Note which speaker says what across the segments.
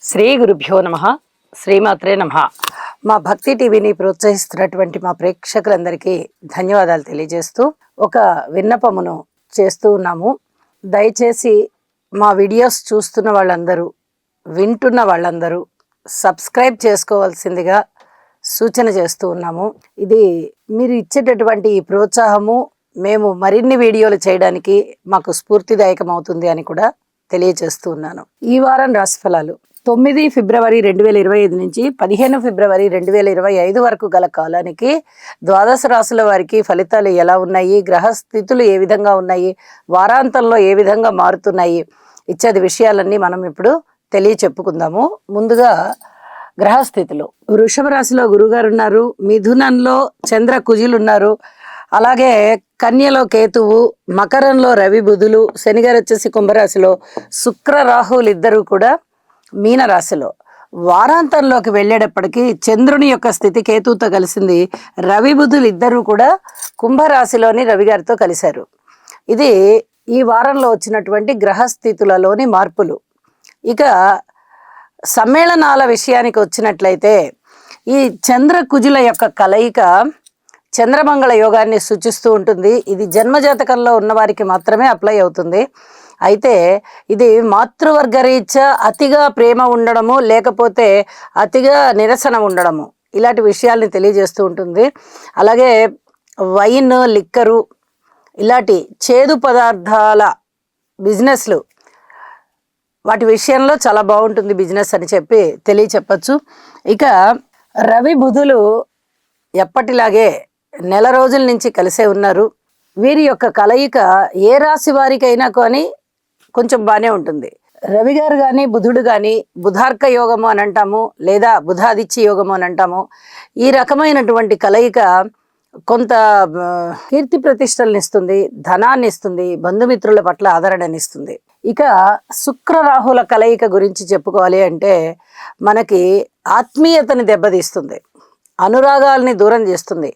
Speaker 1: శ్రీ గురుభ్యో నమః. శ్రీమాత్రే నమః. మా భక్తి టీవీని ప్రోత్సహిస్తున్నటువంటి మా ప్రేక్షకులందరికీ ధన్యవాదాలు తెలియజేస్తూ ఒక విన్నపమును చేస్తూ ఉన్నాము. దయచేసి మా వీడియోస్ చూస్తున్న వాళ్ళందరూ, వింటున్న వాళ్ళందరూ సబ్స్క్రైబ్ చేసుకోవాల్సిందిగా సూచన చేస్తూ ఉన్నాము. ఇది మీరు ఇచ్చేటటువంటి ఈ ప్రోత్సాహము మేము మరిన్ని వీడియోలు చేయడానికి మాకు స్ఫూర్తిదాయకం అవుతుంది అని కూడా తెలియజేస్తూ ఉన్నాను. ఈ వారం రాశిఫలాలు 9 ఫిబ్రవరి 2025 నుంచి 15 ఫిబ్రవరి 2025 వరకు గల కాలానికి ద్వాదశ రాశుల వారికి ఫలితాలు ఎలా ఉన్నాయి, గ్రహస్థితులు ఏ విధంగా ఉన్నాయి, వారాంతంలో ఏ విధంగా మారుతున్నాయి ఇత్యాది విషయాలన్నీ మనం ఇప్పుడు చెప్పుకుందాము. ముందుగా గ్రహస్థితులు. వృషభ రాశిలో గురుగారు ఉన్నారు, మిథునంలో చంద్ర కుజులు ఉన్నారు, అలాగే కన్యలో కేతువు, మకరంలో రవి బుధులు, శనిగారు వచ్చేసి కుంభరాశిలో, శుక్ర రాహులు ఇద్దరు కూడా మీనరాశిలో. వారాంతంలోకి వెళ్ళేటప్పటికీ చంద్రుని యొక్క స్థితి కేతువుతో కలిసింది. రవి బుధులు ఇద్దరు కూడా కుంభరాశిలోని రవి గారితో కలిశారు. ఇది ఈ వారంలో వచ్చినటువంటి గ్రహస్థితులలోని మార్పులు. ఇక సమ్మేళనాల విషయానికి వచ్చినట్లయితే ఈ చంద్ర కుజుల యొక్క కలయిక చంద్రమంగళ యోగాన్ని సూచిస్తూ ఉంటుంది. ఇది జన్మజాతకంలో ఉన్న వారికి మాత్రమే అప్లై అవుతుంది. అయితే ఇది మాతృవర్గరీత్యా అతిగా ప్రేమ ఉండడము, లేకపోతే అతిగా నిరసన ఉండడము, ఇలాంటి విషయాల్ని తెలియజేస్తూ ఉంటుంది. అలాగే వైన్, లిక్కరు ఇలాంటి చేదు పదార్థాల బిజినెస్లు, వాటి విషయంలో చాలా బాగుంటుంది బిజినెస్ అని చెప్పి చెప్పచ్చు. ఇక రవి బుధులు ఎప్పటిలాగే నెల రోజుల నుంచి కలిసే ఉన్నారు. వీరి యొక్క కలయిక ఏ రాశి వారికైనా కానీ కొంచెం బాగానే ఉంటుంది. రవి గారు కానీ బుధుడు కానీ బుధార్క యోగము అని అంటాము, లేదా బుధాదిత్య యోగము అని అంటాము. ఈ రకమైనటువంటి కలయిక కొంత కీర్తి ప్రతిష్టలను ఇస్తుంది, ధనాన్ని ఇస్తుంది, బంధుమిత్రుల పట్ల ఆదరణనిస్తుంది. ఇక శుక్ర రాహుల కలయిక గురించి చెప్పుకోవాలి అంటే మనకి ఆత్మీయతని దెబ్బతీస్తుంది, అనురాగాల్ని దూరం చేస్తుంది,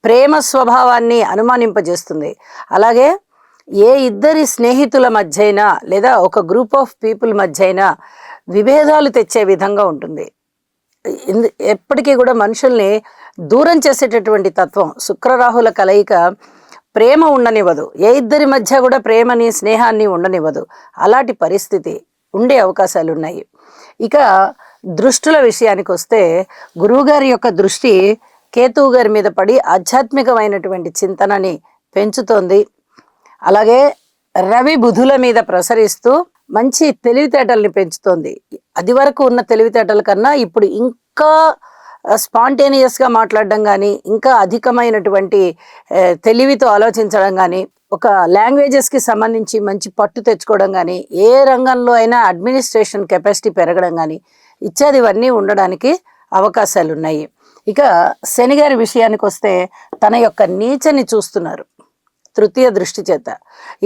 Speaker 1: ప్రేమ స్వభావాన్ని అనుమానింపజేస్తుంది. అలాగే ఏ ఇద్దరి స్నేహితుల మధ్య అయినా లేదా ఒక గ్రూప్ ఆఫ్ పీపుల్ మధ్య అయినా విభేదాలు తెచ్చే విధంగా ఉంటుంది. ఎప్పటికీ కూడా మనుషుల్ని దూరం చేసేటటువంటి తత్వం శుక్రరాహుల కలయిక ప్రేమ ఉండనివ్వదు. ఏ ఇద్దరి మధ్య కూడా ప్రేమని, స్నేహాన్ని ఉండనివ్వదు. అలాంటి పరిస్థితి ఉండే అవకాశాలు ఉన్నాయి. ఇక దృష్టుల విషయానికి వస్తే గురువుగారి యొక్క దృష్టి కేతువు గారి మీద పడి ఆధ్యాత్మికమైనటువంటి చింతనని పెంచుతోంది. అలాగే రవి బుధుల మీద ప్రసరిస్తూ మంచి తెలివితేటల్ని పెంచుతోంది. అది వరకు ఉన్న తెలివితేటల కన్నా ఇప్పుడు ఇంకా స్పాంటేనియస్గా మాట్లాడడం కానీ, ఇంకా అధికమైనటువంటి తెలివితో ఆలోచించడం కానీ, ఒక లాంగ్వేజెస్కి సంబంధించి మంచి పట్టు తెచ్చుకోవడం కానీ, ఏ రంగంలో అయినా అడ్మినిస్ట్రేషన్ కెపాసిటీ పెరగడం కానీ ఇత్యాదివన్నీ ఉండడానికి అవకాశాలు ఉన్నాయి. ఇక శనిగారి విషయానికి వస్తే తన యొక్క నీచని చూస్తున్నారు తృతీయ దృష్టి చేత.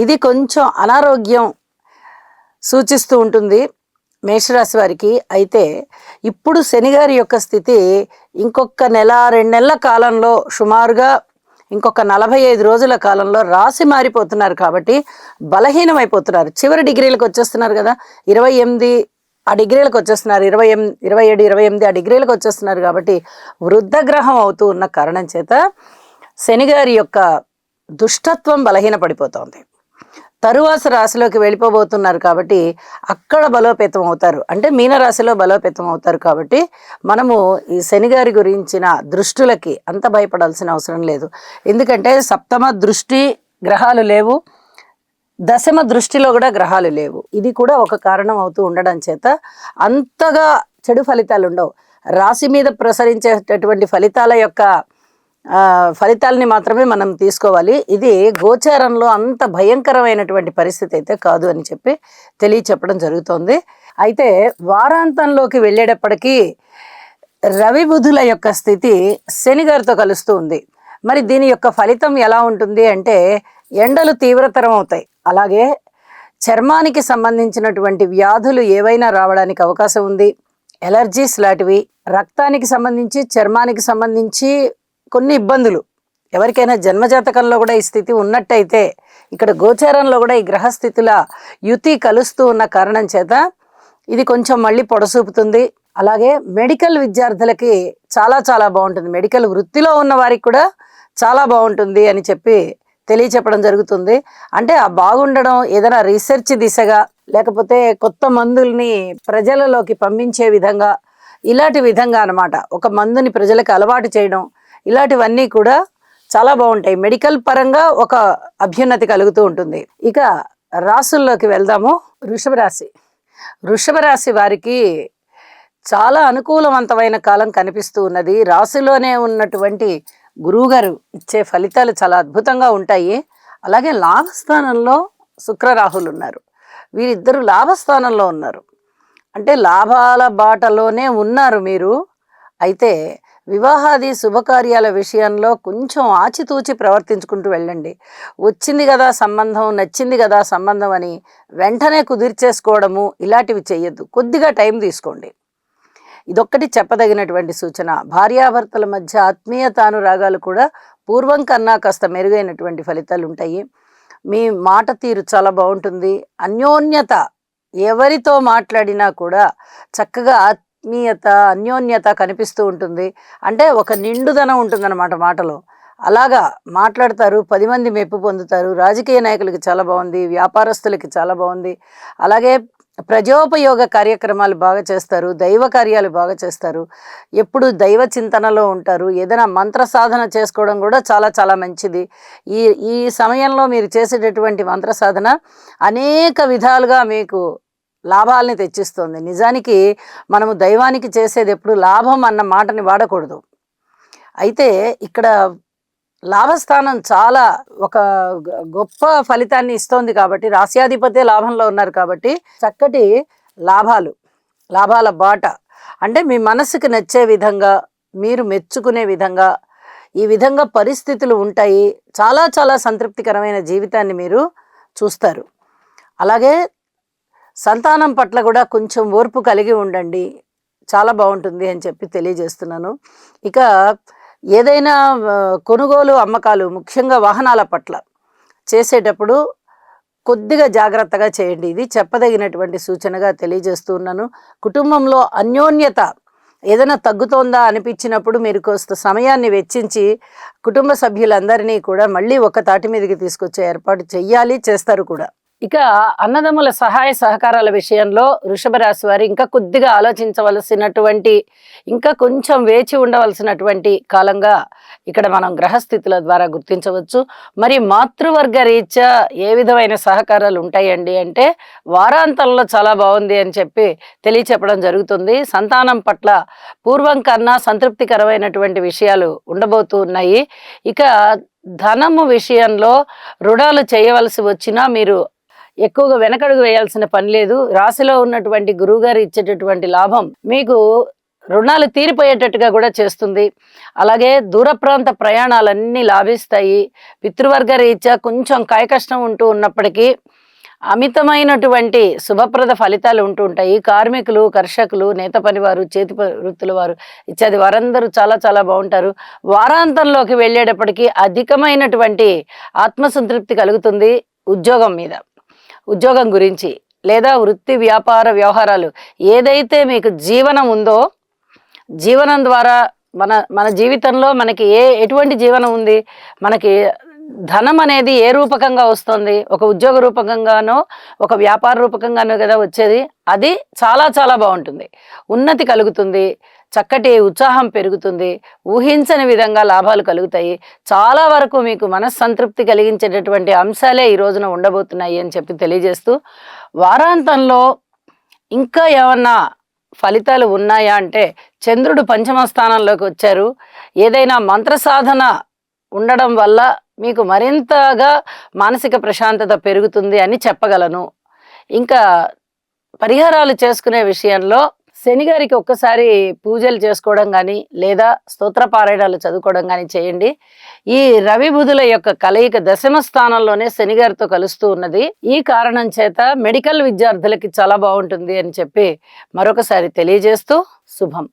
Speaker 1: ఇది కొంచెం అనారోగ్యం సూచిస్తూ ఉంటుంది మేషరాశి వారికి. అయితే ఇప్పుడు శనిగారి యొక్క స్థితి ఇంకొక నెల 2 నెలల కాలంలో, సుమారుగా ఇంకొక 45 రోజుల కాలంలో రాశి మారిపోతున్నారు కాబట్టి బలహీనమైపోతున్నారు. చివరి డిగ్రీలకు వచ్చేస్తున్నారు కదా, 28 ఆ డిగ్రీలకు వచ్చేస్తున్నారు, 27, 28 ఆ డిగ్రీలకు వచ్చేస్తున్నారు. కాబట్టి వృద్ధగ్రహం అవుతూ ఉన్న కారణం చేత శనిగారి యొక్క దుష్టత్వం బలహీనపడిపోతుంది. తరువాత రాశిలోకి వెళ్ళిపోబోతున్నారు కాబట్టి అక్కడ బలోపేతం అవుతారు, అంటే మీనరాశిలో బలోపేతం అవుతారు. కాబట్టి మనము ఈ శనిగారి గురించిన దృష్టులకి అంత భయపడాల్సిన అవసరం లేదు. ఎందుకంటే సప్తమ దృష్టి గ్రహాలు లేవు, దశమ దృష్టిలో కూడా గ్రహాలు లేవు. ఇది కూడా ఒక కారణం అవుతూ ఉండడం చేత అంతగా చెడు ఫలితాలు ఉండవు. రాశి మీద ప్రసరించేటటువంటి ఫలితాలని మాత్రమే మనం తీసుకోవాలి. ఇది గోచారంలో అంత భయంకరమైనటువంటి పరిస్థితి అయితే కాదు అని చెప్పి చెప్పడం జరుగుతోంది. అయితే వారాంతంలోకి వెళ్ళేటప్పటికీ రవి బుధుల యొక్క స్థితి శని గారితో కలుస్తూ ఉంది. మరి దీని యొక్క ఫలితం ఎలా ఉంటుంది అంటే ఎండలు తీవ్రతరం అవుతాయి. అలాగే చర్మానికి సంబంధించినటువంటి వ్యాధులు ఏవైనా రావడానికి అవకాశం ఉంది, ఎలర్జీస్ లాంటివి. రక్తానికి సంబంధించి, చర్మానికి సంబంధించి కొన్ని ఇబ్బందులు. ఎవరికైనా జన్మజాతకంలో కూడా ఈ స్థితి ఉన్నట్టయితే, ఇక్కడ గోచారంలో కూడా ఈ గ్రహస్థితుల యుతి కలుస్తూ ఉన్న కారణం చేత ఇది కొంచెం మళ్ళీ పొడసూపుతుంది. అలాగే మెడికల్ విద్యార్థులకి చాలా చాలా బాగుంటుంది, మెడికల్ వృత్తిలో ఉన్న వారికి కూడా చాలా బాగుంటుంది అని చెప్పి తెలియచెప్పడం జరుగుతుంది. అంటే ఆ బాగుండడం ఏదైనా రీసెర్చ్ దిశగా, లేకపోతే కొత్త మందుల్ని ప్రజలలోకి పంపించే విధంగా, ఇలాంటి విధంగా అన్నమాట. ఒక మందుని ప్రజలకు అలవాటు చేయడం, ఇలాంటివన్నీ కూడా చాలా బాగుంటాయి. మెడికల్ పరంగా ఒక అభ్యున్నతి కలుగుతూ ఉంటుంది. ఇక రాసుల్లోకి వెళ్దాము. వృషభ రాశి వారికి చాలా అనుకూలవంతమైన కాలం కనిపిస్తూ ఉన్నది. రాశిలోనే ఉన్నటువంటి గురువుగారు ఇచ్చే ఫలితాలు చాలా అద్భుతంగా ఉంటాయి. అలాగే లాభస్థానంలో శుక్ర రాహులు ఉన్నారు. వీరిద్దరు లాభస్థానంలో ఉన్నారు, అంటే లాభాల బాటలోనే ఉన్నారు మీరు. అయితే వివాహాది శుభకార్యాల విషయంలో కొంచెం ఆచితూచి ప్రవర్తించుకుంటూ వెళ్ళండి. వచ్చింది కదా సంబంధం, నచ్చింది కదా సంబంధం అని వెంటనే కుదిర్చేసుకోవడము ఇలాంటివి చేయొద్దు. కొద్దిగా టైం తీసుకోండి. ఇదొక్కటి చెప్పదగినటువంటి సూచన. భార్యాభర్తల మధ్య ఆత్మీయతానురాగాలు కూడా పూర్వం కన్నా కాస్త మెరుగైనటువంటి ఫలితాలు ఉంటాయి. మీ మాట తీరు చాలా బాగుంటుంది. అన్యోన్యత, ఎవరితో మాట్లాడినా కూడా చక్కగా ఆత్మీయత, అన్యోన్యత కనిపిస్తూ ఉంటుంది. అంటే ఒక నిండుదనం ఉంటుందన్నమాట మాటలో. అలాగా మాట్లాడతారు, 10 మంది మెప్పు పొందుతారు. రాజకీయ నాయకులకి చాలా బాగుంది, వ్యాపారస్తులకి చాలా బాగుంది. అలాగే ప్రజోపయోగ కార్యక్రమాలు బాగా చేస్తారు, దైవ కార్యాలు బాగా చేస్తారు, ఎప్పుడు దైవ చింతనలో ఉంటారు. ఏదైనా మంత్ర సాధన చేసుకోవడం కూడా చాలా చాలా మంచిది. ఈ సమయంలో మీరు చేసేటటువంటి మంత్ర సాధన అనేక విధాలుగా మీకు లాభాలని తెచ్చిస్తుంది. నిజానికి మనము దైవానికి చేసేది ఎప్పుడు లాభం అన్న మాటని వాడకూడదు. అయితే ఇక్కడ లాభస్థానం చాలా ఒక గొప్ప ఫలితాన్ని ఇస్తోంది కాబట్టి, రాస్యాధిపతే లాభంలో ఉన్నారు కాబట్టి చక్కటి లాభాల బాట, అంటే మీ మనసుకు నచ్చే విధంగా, మీరు మెచ్చుకునే విధంగా, ఈ విధంగా పరిస్థితులు ఉంటాయి. చాలా చాలా సంతృప్తికరమైన జీవితాన్ని మీరు చూస్తారు. అలాగే సంతానం పట్ల కూడా కొంచెం ఓర్పు కలిగి ఉండండి, చాలా బాగుంటుంది అని చెప్పి తెలియజేస్తున్నాను. ఇక ఏదైనా కొనుగోలు అమ్మకాలు, ముఖ్యంగా వాహనాల పట్ల చేసేటప్పుడు కొద్దిగా జాగ్రత్తగా చేయండి. ఇది చెప్పదగినటువంటి సూచనగా తెలియజేస్తూ ఉన్నాను. కుటుంబంలో అన్యోన్యత ఏదైనా తగ్గుతోందా అనిపించినప్పుడు మీరు కొంత సమయాన్ని వెచ్చించి కుటుంబ సభ్యులందరినీ కూడా మళ్ళీ ఒక తాటి మీదకి తీసుకొచ్చే ఏర్పాటు చెయ్యాలి, చేస్తారు కూడా. ఇక అన్నదమ్ముల సహాయ సహకారాల విషయంలో వృషభ రాశి వారు ఇంకా కొద్దిగా ఆలోచించవలసినటువంటి, ఇంకా కొంచెం వేచి ఉండవలసినటువంటి కాలంగా ఇక్కడ మనం గ్రహస్థితుల ద్వారా గుర్తించవచ్చు. మరి మాతృవర్గ రీత్యా ఏ విధమైన సహకారాలు ఉంటాయండి అంటే, వారాంతంలో చాలా బాగుంది అని చెప్పి తెలియచెప్పడం జరుగుతుంది. సంతానం పట్ల పూర్వం కన్నా సంతృప్తికరమైనటువంటి విషయాలు ఉండబోతూ ఉన్నాయి. ఇక ధనము విషయంలో రుణాలు చేయవలసి వచ్చినా మీరు ఎక్కువగా వెనకడుగు వేయాల్సిన పని లేదు. రాశిలో ఉన్నటువంటి గురువుగారు ఇచ్చేటటువంటి లాభం మీకు రుణాలు తీరిపోయేటట్టుగా కూడా చేస్తుంది. అలాగే దూర ప్రాంత ప్రయాణాలన్నీ లాభిస్తాయి. పితృవర్గ రీత్యా కొంచెం కాయకష్టం ఉంటూ ఉన్నప్పటికీ అమితమైనటువంటి శుభప్రద ఫలితాలు ఉంటూ ఉంటాయి. కార్మికులు, కర్షకులు, నేత పనివారు, చేతి వృత్తుల వారు ఇత్యాది వారందరూ చాలా చాలా బాగుంటారు. వారాంతంలోకి వెళ్ళేటప్పటికీ అధికమైనటువంటి ఆత్మసంతృప్తి కలుగుతుంది. ఉద్యోగం గురించి లేదా వృత్తి వ్యాపార వ్యవహారాలు, ఏదైతే మీకు జీవనం ఉందో, జీవనం ద్వారా మన జీవితంలో మనకి ఎటువంటి జీవనం ఉంది, మనకి ధనం అనేది ఏ రూపకంగా వస్తుంది, ఒక ఉద్యోగ రూపకంగానో ఒక వ్యాపార రూపకంగానో కదా వచ్చేది. అది చాలా చాలా బాగుంటుంది, ఉన్నతి కలుగుతుంది, చక్కటి ఉత్సాహం పెరుగుతుంది, ఊహించని విధంగా లాభాలు కలుగుతాయి. చాలా వరకు మీకు మనస్సంతృప్తి కలిగించేటటువంటి అంశాలే ఈ రోజున ఉండబోతున్నాయి అని చెప్పి తెలియజేస్తూ, వారాంతంలో ఇంకా ఏమన్నా ఫలితాలు ఉన్నాయా అంటే, చంద్రుడు పంచమ స్థానంలోకి వచ్చారు. ఏదైనా మంత్ర సాధన ఉండడం వల్ల మీకు మరింతగా మానసిక ప్రశాంతత పెరుగుతుంది అని చెప్పగలను. ఇంకా పరిహారాలు చేసుకునే విషయంలో శని గారికి ఒక్కసారి పూజలు చేసుకోవడం కానీ లేదా స్తోత్ర పారాయణాలు చదువుకోవడం కానీ చేయండి. ఈ రవి బుధుల యొక్క కలయిక దశమ స్థానంలోనే శని గారితో కలుస్తూ ఉన్నది. ఈ కారణం చేత మెడికల్ విద్యార్థులకి చాలా బాగుంటుంది అని చెప్పి మరొకసారి తెలియజేస్తూ శుభం.